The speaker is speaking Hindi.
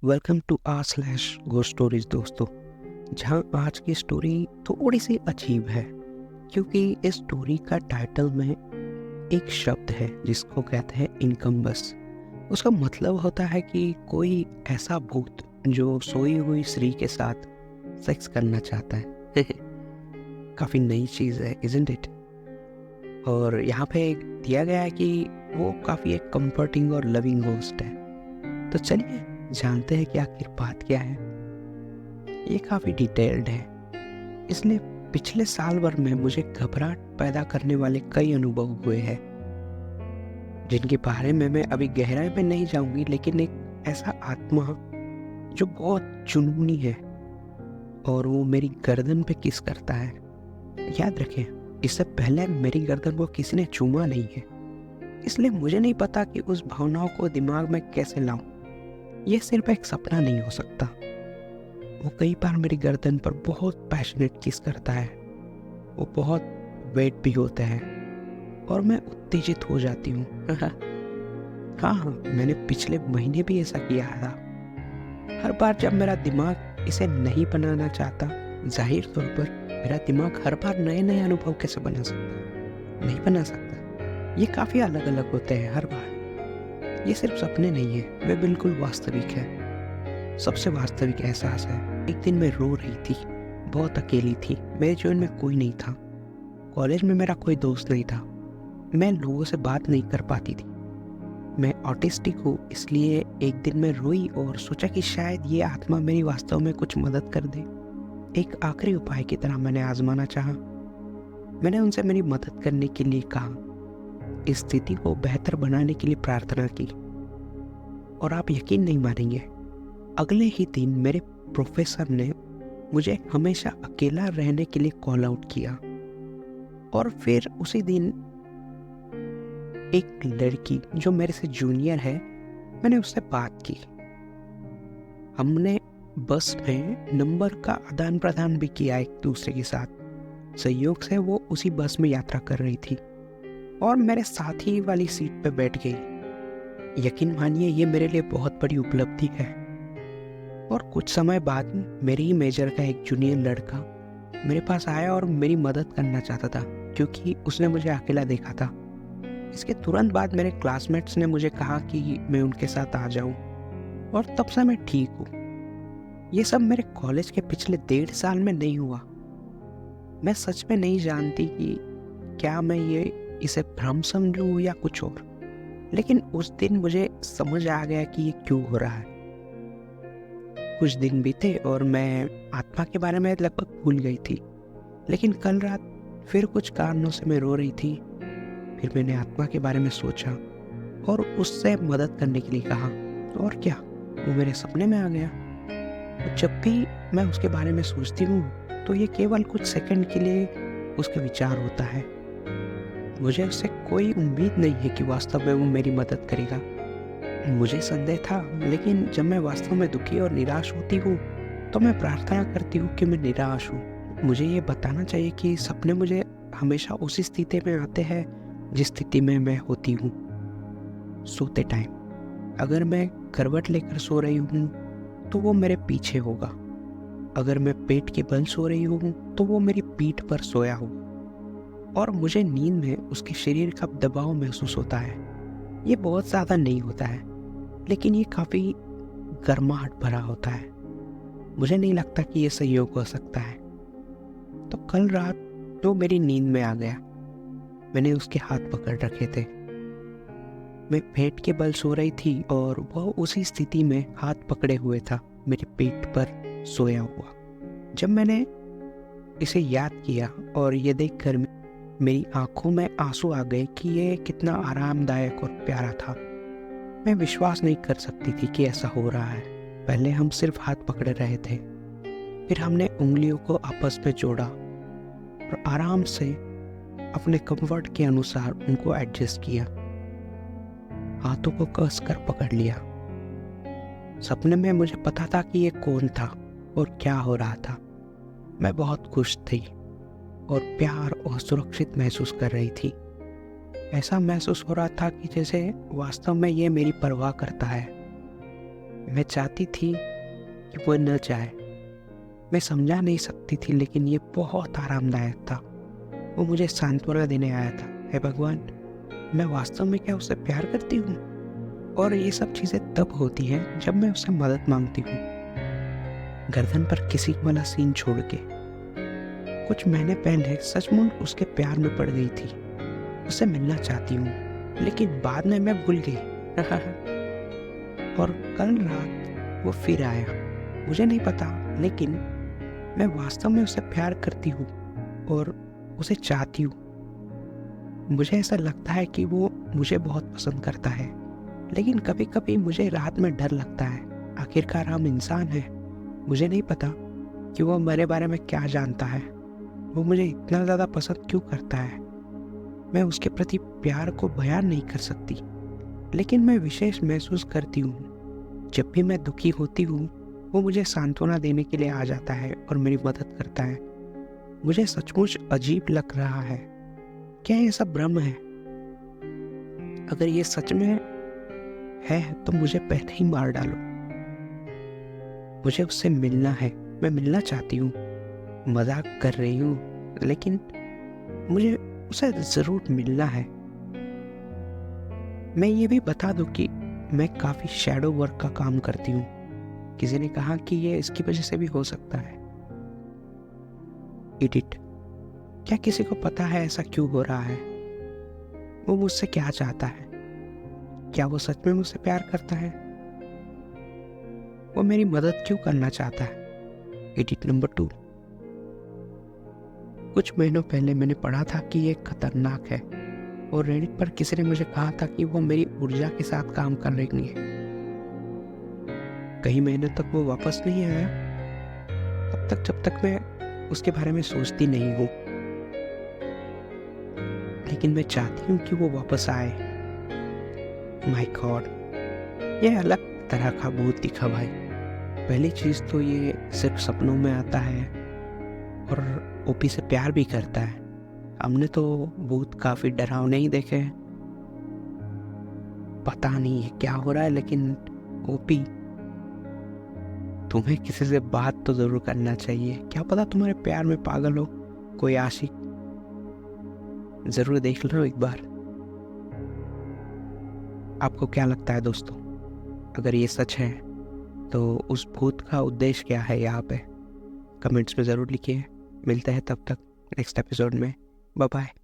Welcome to R slash go stories दोस्तों। जहां आज की स्टोरी थोड़ी सी अजीब है क्योंकि इस स्टोरी का टाइटल में एक शब्द है जिसको कहते हैं इनकम्बस। उसका मतलब होता है कि कोई ऐसा भूत जो सोई हुई स्त्री के साथ सेक्स करना चाहता है। काफ़ी नई चीज़ है, इजंट इट? और यहाँ पे दिया गया है कि वो काफ़ी एक कंफर्टिंग और लविंग होस्ट है। तो चलिए जानते हैं कि आखिर बात क्या है। ये काफ़ी डिटेल्ड है, इसलिए पिछले साल भर में मुझे घबराहट पैदा करने वाले कई अनुभव हुए हैं जिनके बारे में मैं अभी गहराई में नहीं जाऊंगी, लेकिन एक ऐसा आत्मा जो बहुत जुनूनी है और वो मेरी गर्दन पे किस करता है। याद रखें, इससे पहले मेरी गर्दन को किसी ने चूमा नहीं है, इसलिए मुझे नहीं पता कि उस भावनाओं को दिमाग में कैसे लाऊं। ये सिर्फ एक सपना नहीं हो सकता। वो कई बार मेरी गर्दन पर बहुत पैशनेट किस करता है। वो बहुत वेट भी होते हैं और मैं उत्तेजित हो जाती हूँ। हाँ, मैंने पिछले महीने भी ऐसा किया था। हर बार जब मेरा दिमाग इसे नहीं बनाना चाहता, जाहिर तौर पर मेरा दिमाग हर बार नए नए अनुभव कैसे बना सकता? नहीं बना सकता। ये काफ़ी अलग अलग होते हैं हर बार। ये सिर्फ सपने नहीं है, वे बिल्कुल वास्तविक है। सबसे वास्तविक एहसास है, एक दिन मैं रो रही थी, बहुत अकेली थी। मेरे जीवन में कोई नहीं था। कॉलेज में मेरा कोई दोस्त नहीं था। मैं लोगों से बात नहीं कर पाती थी। मैं ऑटिस्टिक हूँ, इसलिए एक दिन मैं रोई और सोचा कि शायद ये आत्मा मेरी वास्तव में कुछ मदद कर दे। एक आखिरी उपाय की तरह मैंने आजमाना चाहा। मैंने उनसे मेरी मदद करने के लिए कहा, इस स्थिति को बेहतर बनाने के लिए प्रार्थना की। और आप यकीन नहीं मानेंगे, अगले ही दिन मेरे प्रोफेसर ने मुझे हमेशा अकेला रहने के लिए कॉल आउट किया। और फिर उसी दिन एक लड़की जो मेरे से जूनियर है, मैंने उससे बात की। हमने बस में नंबर का आदान प्रदान भी किया एक दूसरे के साथ। संयोग से वो उसी बस में यात्रा कर रही थी और मेरे साथ ही वाली सीट पर बैठ गई। यकीन मानिए, ये मेरे लिए बहुत बड़ी उपलब्धि है। और कुछ समय बाद मेरे ही मेजर का एक जूनियर लड़का मेरे पास आया और मेरी मदद करना चाहता था क्योंकि उसने मुझे अकेला देखा था। इसके तुरंत बाद मेरे क्लासमेट्स ने मुझे कहा कि मैं उनके साथ आ जाऊं और तब से मैं ठीक हूँ। ये सब मेरे कॉलेज के पिछले 1.5 साल में नहीं हुआ। मैं सच में नहीं जानती कि क्या मैं इसे भ्रम समझूं या कुछ और, लेकिन उस दिन मुझे समझ आ गया कि ये क्यों हो रहा है। कुछ दिन बीते और मैं आत्मा के बारे में लगभग भूल गई थी, लेकिन कल रात फिर कुछ कारणों से मैं रो रही थी। फिर मैंने आत्मा के बारे में सोचा और उससे मदद करने के लिए कहा, और क्या, वो मेरे सपने में आ गया। और जब भी मैं उसके बारे में सोचती हूँ तो ये केवल कुछ सेकंड के लिए उसका विचार होता है। मुझे उससे कोई उम्मीद नहीं है कि वास्तव में वो मेरी मदद करेगा। मुझे संदेह था, लेकिन जब मैं वास्तव में दुखी और निराश होती हूँ तो मैं प्रार्थना करती हूँ कि मैं निराश हूँ। मुझे ये बताना चाहिए कि सपने मुझे हमेशा उसी स्थिति में आते हैं जिस स्थिति में मैं होती हूँ सोते टाइम। अगर मैं करवट लेकर सो रही हूँ तो वो मेरे पीछे होगा। अगर मैं पेट के बल सो रही हूँ तो वो मेरी पीठ पर सोया हो। और मुझे नींद में उसके शरीर का दबाव महसूस होता है। ये बहुत ज़्यादा नहीं होता है, लेकिन ये काफ़ी गर्माहट भरा होता है। मुझे नहीं लगता कि ये संयोग हो सकता है। तो कल रात वो मेरी नींद में आ गया। मैंने उसके हाथ पकड़ रखे थे। मैं पेट के बल सो रही थी और वह उसी स्थिति में हाथ पकड़े हुए था, मेरे पेट पर सोया हुआ। जब मैंने इसे याद किया और ये देखकर मेरी आंखों में आंसू आ गए कि ये कितना आरामदायक और प्यारा था। मैं विश्वास नहीं कर सकती थी कि ऐसा हो रहा है। पहले हम सिर्फ हाथ पकड़े रहे थे, फिर हमने उंगलियों को आपस में जोड़ा और आराम से अपने कंफर्ट के अनुसार उनको एडजस्ट किया। हाथों को कस कर पकड़ लिया। सपने में मुझे पता था कि ये कौन था और क्या हो रहा था। मैं बहुत खुश थी और प्यार और सुरक्षित महसूस कर रही थी। ऐसा महसूस हो रहा था कि जैसे वास्तव में ये मेरी परवाह करता है। मैं चाहती थी कि वो न जाए। मैं समझा नहीं सकती थी, लेकिन ये बहुत आरामदायक था। वो मुझे सांत्वना देने आया था। हे भगवान, मैं वास्तव में क्या उससे प्यार करती हूँ? और ये सब चीज़ें तब होती हैं जब मैं उससे मदद मांगती हूँ। गर्दन पर किसी वाला सीन छोड़ के कुछ महीने पहले सचमुच उसके प्यार में पड़ गई थी। उससे मिलना चाहती हूँ, लेकिन बाद में मैं भूल गई। और कल रात वो फिर आया। मुझे नहीं पता, लेकिन मैं वास्तव में उससे प्यार करती हूँ और उसे चाहती हूँ। मुझे ऐसा लगता है कि वो मुझे बहुत पसंद करता है, लेकिन कभी कभी मुझे रात में डर लगता है। आखिरकार हम इंसान हैं। मुझे नहीं पता कि वो मेरे बारे में क्या जानता है। वो मुझे इतना ज़्यादा पसंद क्यों करता है। मैं उसके प्रति प्यार को बयान नहीं कर सकती, लेकिन मैं विशेष महसूस करती हूँ। जब भी मैं दुखी होती हूँ, वो मुझे सांत्वना देने के लिए आ जाता है और मेरी मदद करता है। मुझे सचमुच अजीब लग रहा है। क्या ये सब भ्रम है? अगर ये सच में है तो मुझे पहले ही मार डालो। मुझे उससे मिलना है। मैं मिलना चाहती हूँ। मजाक कर रही हूँ, लेकिन मुझे उसे ज़रूर मिलना है। मैं ये भी बता दूँ कि मैं काफ़ी शैडो वर्क का काम करती हूँ। किसी ने कहा कि ये इसकी वजह से भी हो सकता है। एडिट। क्या किसी को पता है ऐसा क्यों हो रहा है? वो मुझसे क्या चाहता है? क्या वो सच में मुझसे प्यार करता है? वो मेरी मदद क्यों करना चाहता है? Edit number 2। कुछ महीनों पहले मैंने पढ़ा था कि ये खतरनाक है, और रेडिट पर किसी ने मुझे कहा था कि वो मेरी ऊर्जा के साथ काम कर रही है। कई महीने तक वो वापस नहीं आया, तब तक जब तक मैं उसके बारे में सोचती नहीं हूँ। लेकिन मैं चाहती हूँ कि वो वापस आए। माय गॉड, ये अलग तरह का भूत दिखा भाई। पहली चीज़ तो ये सिर्फ सपनों में आता है और ओपी से प्यार भी करता है। हमने तो भूत काफ़ी डरावने ही देखे हैं। पता नहीं है क्या हो रहा है, लेकिन ओपी, तुम्हें किसी से बात तो ज़रूर करना चाहिए। क्या पता तुम्हारे प्यार में पागल हो कोई आशिक। ज़रूर देख लो एक बार। आपको क्या लगता है दोस्तों? अगर ये सच है तो उस भूत का उद्देश्य क्या है यहाँ पे? कमेंट्स में ज़रूर लिखिए। मिलते हैं तब तक नेक्स्ट एपिसोड में। Bye bye.